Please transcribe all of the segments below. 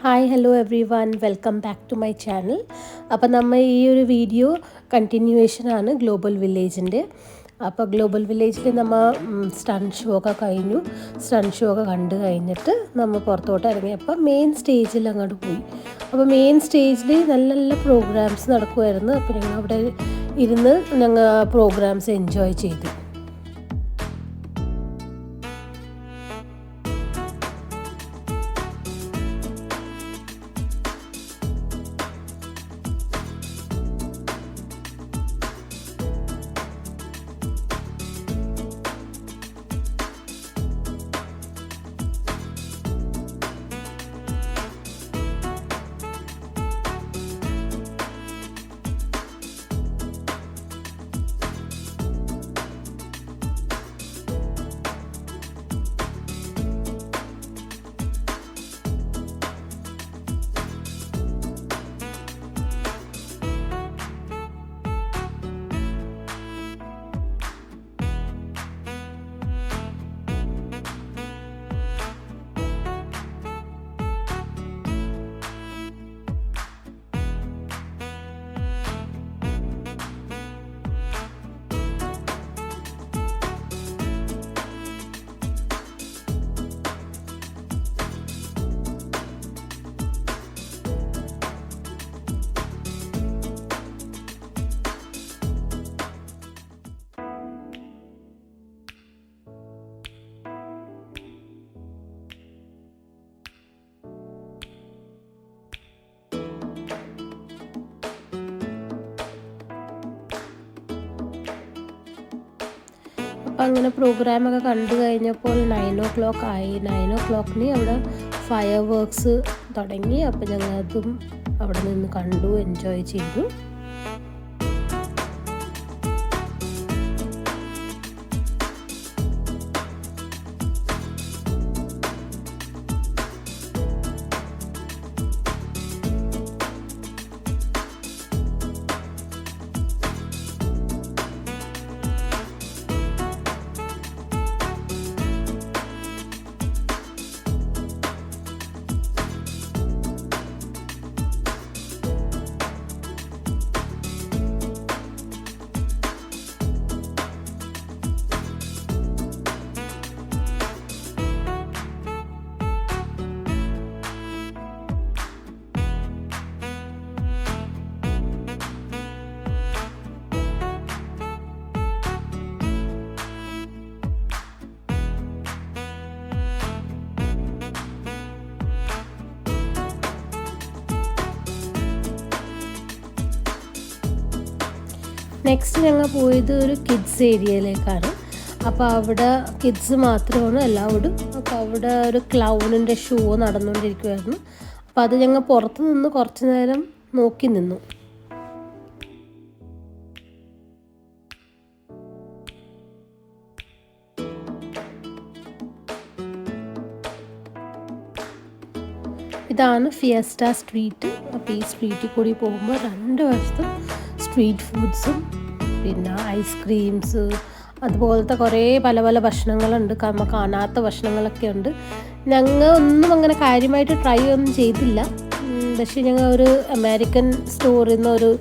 Hi hello everyone welcome back to my channel. അപ്പോൾ നമ്മൾ ഈ ഒരു വീഡിയോ കണ്ടിന്യൂവേഷനാണ് ഗ്ലോബൽ വില്ലേജിൻ്റെ. അപ്പോൾ ഗ്ലോബൽ വില്ലേജിൽ നമ്മൾ സ്റ്റണ്ട് ഷോ ഒക്കെ കഴിഞ്ഞു. സ്റ്റണ്ട് ഷോ ഒക്കെ കണ്ടു കഴിഞ്ഞിട്ട് നമ്മൾ പുറത്തോട്ട് ഇറങ്ങിയപ്പോൾ മെയിൻ സ്റ്റേജിൽ അങ്ങോട്ട് പോയി. അപ്പോൾ മെയിൻ സ്റ്റേജിൽ നല്ല നല്ല പ്രോഗ്രാംസ് നടക്കുമായിരുന്നു. അപ്പോൾ ഞങ്ങൾ അവിടെ ഇരുന്ന് ഞങ്ങൾ പ്രോഗ്രാംസ് എൻജോയ് ചെയ്തു. അപ്പോൾ അങ്ങനെ പ്രോഗ്രാമൊക്കെ കണ്ടു കഴിഞ്ഞപ്പോൾ 9 ആയി. 9 അവിടെ ഫയർ വർക്ക്സ് തുടങ്ങി. അപ്പോൾ ഞങ്ങൾ അതും അവിടെ നിന്ന് കണ്ടു, എൻജോയ് ചെയ്തു. നെക്സ്റ്റ് ഞങ്ങൾ പോയത് ഒരു കിഡ്സ് ഏരിയയിലേക്കാണ്. അപ്പോൾ അവിടെ കിഡ്സ് മാത്രമാണ് അലൗഡ്. അപ്പോൾ അവിടെ ഒരു ക്ലൗണിൻ്റെ ഷോ നടന്നുകൊണ്ടിരിക്കുമായിരുന്നു. അപ്പോൾ അത് ഞങ്ങൾ പുറത്ത് നിന്ന് കുറച്ച് നേരം നോക്കി നിന്നു. ഇതാണ് ഫിയസ്റ്റ സ്ട്രീറ്റ്. അപ്പോൾ ഈ സ്ട്രീറ്റിൽ കൂടി പോകുമ്പോൾ രണ്ട് വശത്തും സ്ട്രീറ്റ് ഫുഡ്സും പിന്നെ ഐസ്ക്രീംസ് അതുപോലത്തെ കുറേ പല പല ഭക്ഷണങ്ങളുണ്ട്. നമ്മൾ കാണാത്ത ഭക്ഷണങ്ങളൊക്കെ ഉണ്ട്. ഞങ്ങൾ ഒന്നും അങ്ങനെ കാര്യമായിട്ട് ട്രൈ ഒന്നും ചെയ്തില്ല. പക്ഷേ ഞങ്ങൾ ഒരു അമേരിക്കൻ സ്റ്റോറിൽ നിന്ന് ഒരു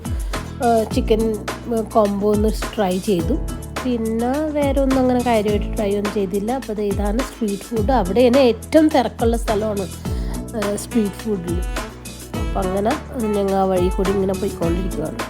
ചിക്കൻ കോംബോ ഒന്ന് ട്രൈ ചെയ്തു. പിന്നെ വേറെ ഒന്നും അങ്ങനെ കാര്യമായിട്ട് ട്രൈ ഒന്നും ചെയ്തില്ല. അപ്പോൾ ഇതാണ് സ്ട്രീറ്റ് ഫുഡ്. അവിടെയാണ് ഏറ്റവും തിരക്കുള്ള സ്ഥലമാണ് സ്ട്രീറ്റ് ഫുഡിൽ. അപ്പം അങ്ങനെ ഞങ്ങൾ ആ വഴി കൂടി ഇങ്ങനെ പോയിക്കൊണ്ടിരിക്കുകയാണ്.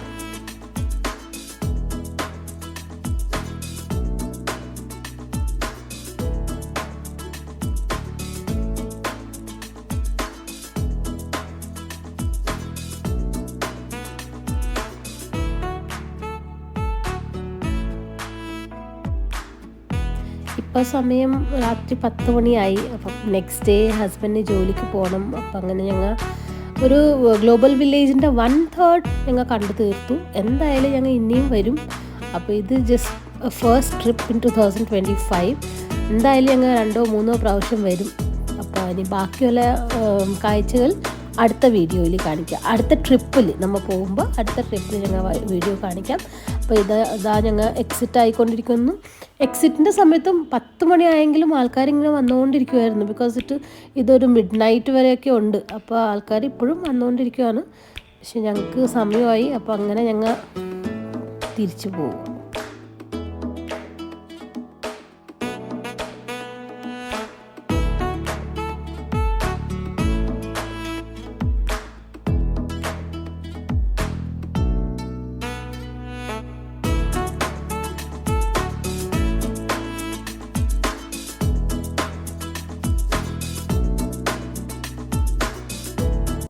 ഇപ്പോൾ സമയം രാത്രി 10 മണിയായി. അപ്പം നെക്സ്റ്റ് ഡേ ഹസ്ബൻഡിന് ജോലിക്ക് പോകണം. അപ്പം അങ്ങനെ ഞങ്ങൾ ഒരു ഗ്ലോബൽ വില്ലേജിൻ്റെ 1/3 ഞങ്ങൾ കണ്ടു തീർത്തു. എന്തായാലും ഞങ്ങൾ ഇനിയും വരും. അപ്പോൾ ഇത് ജസ്റ്റ് ഫസ്റ്റ് ട്രിപ്പ് ഇൻ 2025. എന്തായാലും ഞങ്ങൾ 2-3 പ്രാവശ്യം വരും. അപ്പോൾ ഇനി ബാക്കിയുള്ള കാഴ്ചകൾ അടുത്ത വീഡിയോയിൽ കാണിക്കാം. അടുത്ത ട്രിപ്പിൽ നമ്മൾ പോകുമ്പോൾ അടുത്ത ട്രിപ്പിൽ ഞങ്ങൾ വീഡിയോ കാണിക്കാം. അപ്പോൾ ഇതാ ഞങ്ങൾ എക്സിറ്റ് ആയിക്കൊണ്ടിരിക്കുന്നു. എക്സിറ്റിൻ്റെ സമയത്തും 10 മണിയായെങ്കിലും ആൾക്കാരിങ്ങനെ വന്നുകൊണ്ടിരിക്കുമായിരുന്നു. ബിക്കോസ് ഇതൊരു മിഡ് നൈറ്റ് വരെയൊക്കെ ഉണ്ട്. അപ്പോൾ ആൾക്കാർ ഇപ്പോഴും വന്നുകൊണ്ടിരിക്കുകയാണ്. പക്ഷെ ഞങ്ങൾക്ക് സമയമായി. അപ്പോൾ അങ്ങനെ ഞങ്ങൾ തിരിച്ചു പോകും.